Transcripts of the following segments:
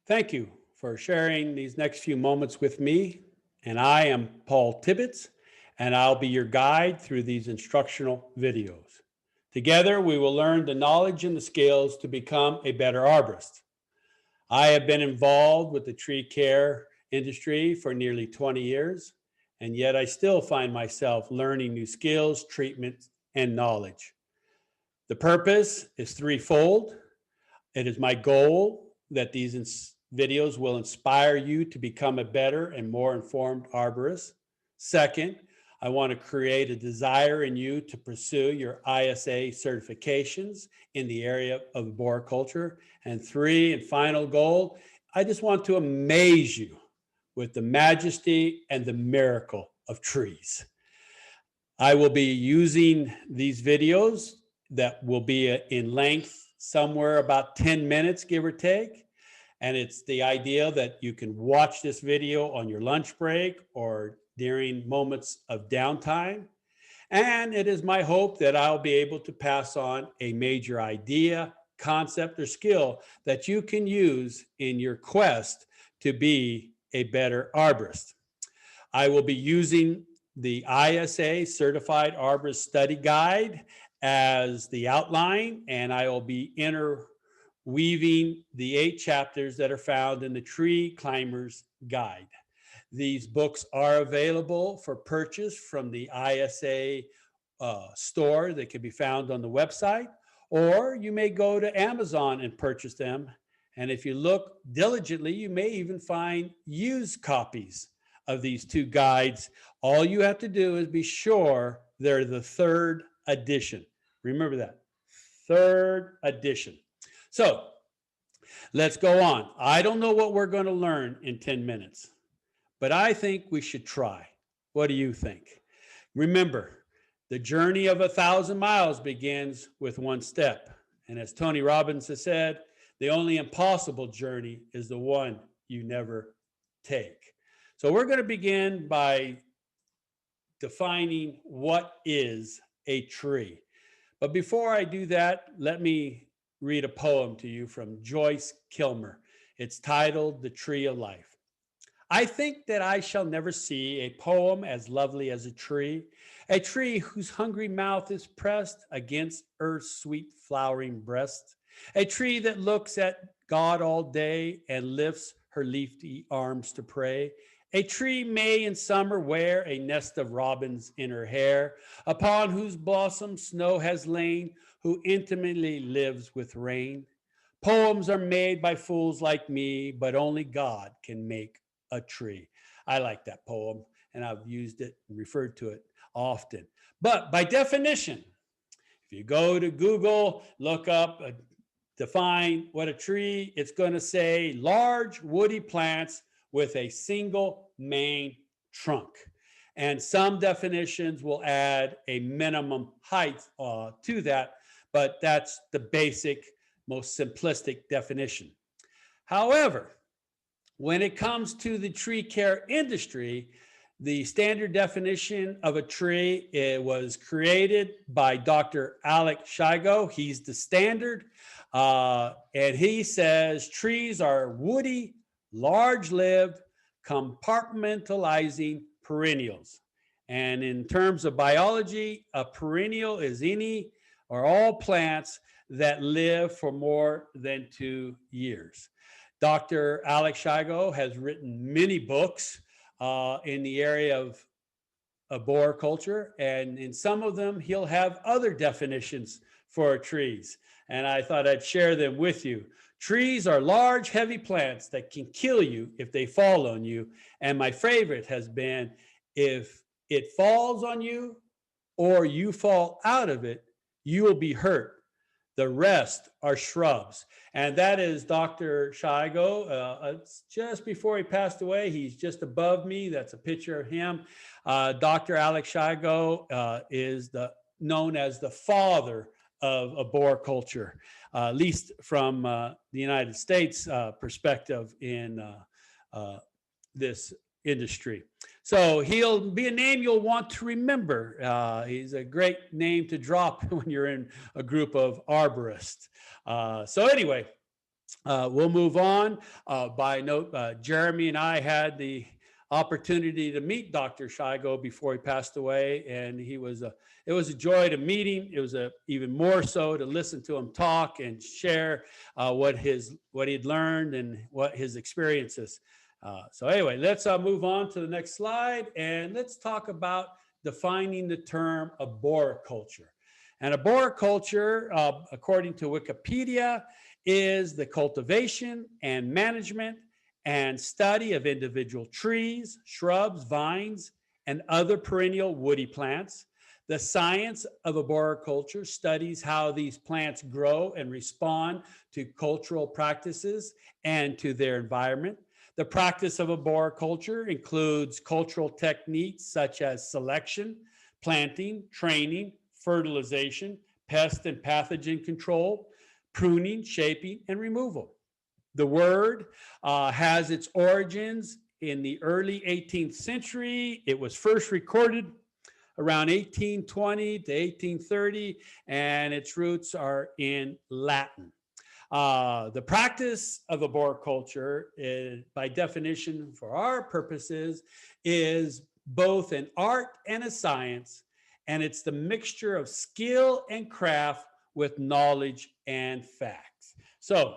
Thank you for sharing these next few moments with me. And I am Paul Tibbetts, and I'll be your guide through these instructional videos. Together, we will learn the knowledge and the skills to become a better arborist. I have been involved with the tree care industry for nearly 20 years, and yet I still find myself learning new skills, treatments, and knowledge. The purpose is threefold. It is my goal that these videos will inspire you to become a better and more informed arborist. Second, I want to create a desire in you to pursue your ISA certifications in the area of arboriculture. And three, and final goal, I just want to amaze you with the majesty and the miracle of trees. I will be using these videos that will be in length somewhere about 10 minutes, give or take. And it's the idea that you can watch this video on your lunch break or during moments of downtime. And it is my hope that I'll be able to pass on a major idea, concept, or skill that you can use in your quest to be a better arborist. I will be using the ISA Certified Arborist Study Guide as the outline, and I will be interweaving the 8 chapters that are found in the Tree Climber's Guide. These books are available for purchase from the ISA store that can be found on the website, or you may go to Amazon and purchase them. And if you look diligently, you may even find used copies of these 2 guides. All you have to do is be sure they're the 3rd edition. Remember that, 3rd edition. So let's go on. I don't know what we're going to learn in 10 minutes, but I think we should try. What do you think? Remember, the journey of 1,000 miles begins with 1 step. And as Tony Robbins has said, the only impossible journey is the one you never take. So we're going to begin by defining what is a tree. But before I do that, let me read a poem to you from Joyce Kilmer. It's titled The Tree of Life. I think that I shall never see a poem as lovely as a tree whose hungry mouth is pressed against earth's sweet flowering breast, a tree that looks at God all day and lifts her leafy arms to pray, a tree may in summer wear a nest of robins in her hair, upon whose blossom snow has lain, who intimately lives with rain. Poems are made by fools like me, but only God can make a tree. I like that poem, and I've used it and referred to it often. But by definition, if you go to Google, look up, define what a tree, it's going to say large woody plants with a single main trunk. And some definitions will add a minimum height to that, but that's the basic, most simplistic definition. However, when it comes to the tree care industry, the standard definition of a tree, it was created by Dr. Alex Shigo. He's the standard. And he says trees are woody, large-lived, compartmentalizing perennials. And in terms of biology, a perennial is any or all plants that live for more than 2 years. Dr. Alex Shigo has written many books in the area of arboriculture, and in some of them, he'll have other definitions for trees. And I thought I'd share them with you. Trees are large, heavy plants that can kill you if they fall on you. And my favorite has been, if it falls on you or you fall out of it, you will be hurt. The rest are shrubs. And that is Dr. Shigo. It's just before he passed away. He's just above me. That's a picture of him. Dr. Alex Shigo is known as the father of arboriculture, at least from the United States perspective in this industry. So he'll be a name you'll want to remember. He's a great name to drop when you're in a group of arborists. So anyway, We'll move on. By note, Jeremy and I had the opportunity to meet Dr. Shigo before he passed away, and it was a joy to meet him. It was even more so to listen to him talk and share what he'd learned and what his experiences. So anyway, let's move on to the next slide, and let's talk about defining the term arboriculture. And arboriculture, according to Wikipedia, is the cultivation and management and study of individual trees, shrubs, vines, and other perennial woody plants. The science of arboriculture studies how these plants grow and respond to cultural practices and to their environment. The practice of arboriculture includes cultural techniques such as selection, planting, training, fertilization, pest and pathogen control, pruning, shaping, and removal. The word has its origins in the early 18th century. It was first recorded around 1820 to 1830, and its roots are in Latin. The practice of arboriculture, by definition for our purposes, is both an art and a science, and it's the mixture of skill and craft with knowledge and facts. So,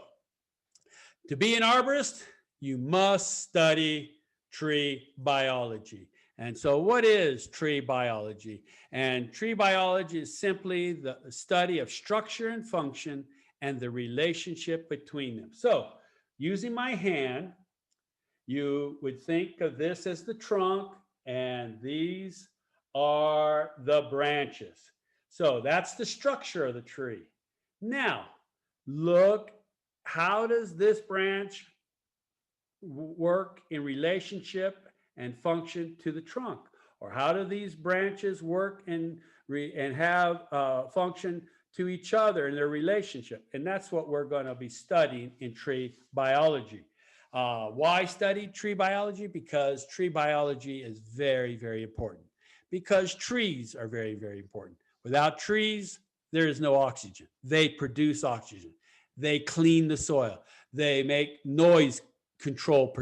to be an arborist, you must study tree biology. And so what is tree biology? And tree biology is simply the study of structure and function and the relationship between them. So using my hand, you would think of this as the trunk, and these are the branches. So that's the structure of the tree. Now, look, how does this branch work in relationship and function to the trunk? Or how do these branches work and have function to each other in their relationship? And that's what we're going to be studying in tree biology. Why study tree biology? Because tree biology is very, very important. Because trees are very, very important. Without trees, there is no oxygen. They produce oxygen. They clean the soil. They make noise control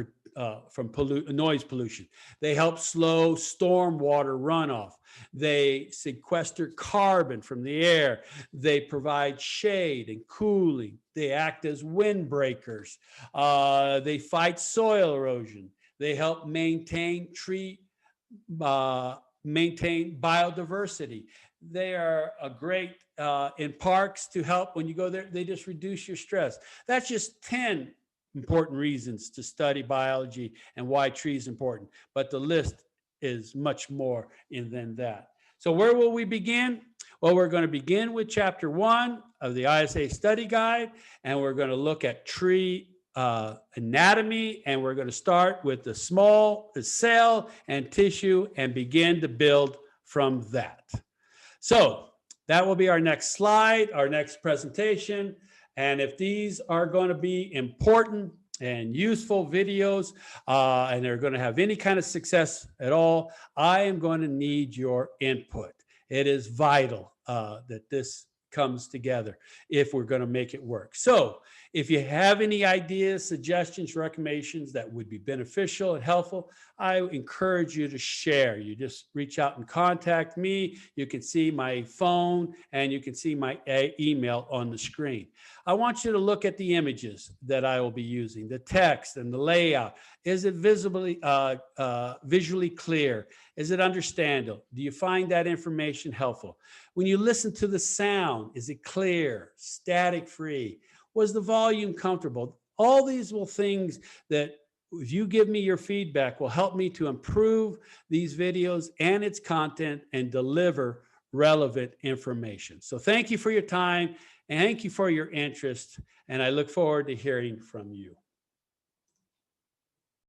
from noise pollution. They help slow stormwater runoff. They sequester carbon from the air. They provide shade and cooling. They act as windbreakers. They fight soil erosion. They help maintain biodiversity. They are a great in parks to help when you go there. They just reduce your stress. That's just 10 important reasons to study biology and why trees are important. But the list is much more than that. So where will we begin? Well, we're going to begin with chapter 1 of the ISA study guide, and we're going to look at tree anatomy, and we're going to start with the cell and tissue and begin to build from that. So that will be our next slide, our next presentation. And if these are going to be important and useful videos, and they're going to have any kind of success at all, I am going to need your input. It is vital that this comes together if we're going to make it work. So if you have any ideas, suggestions, recommendations that would be beneficial and helpful, I encourage you to share. You just reach out and contact me. You can see my phone and you can see my email on the screen. I want you to look at the images that I will be using, the text and the layout. Is it visually clear? Is it understandable? Do you find that information helpful? When you listen to the sound, is it clear, static-free? Was the volume comfortable? All these things that, if you give me your feedback, will help me to improve these videos and its content and deliver relevant information. So thank you for your time and thank you for your interest, and I look forward to hearing from you.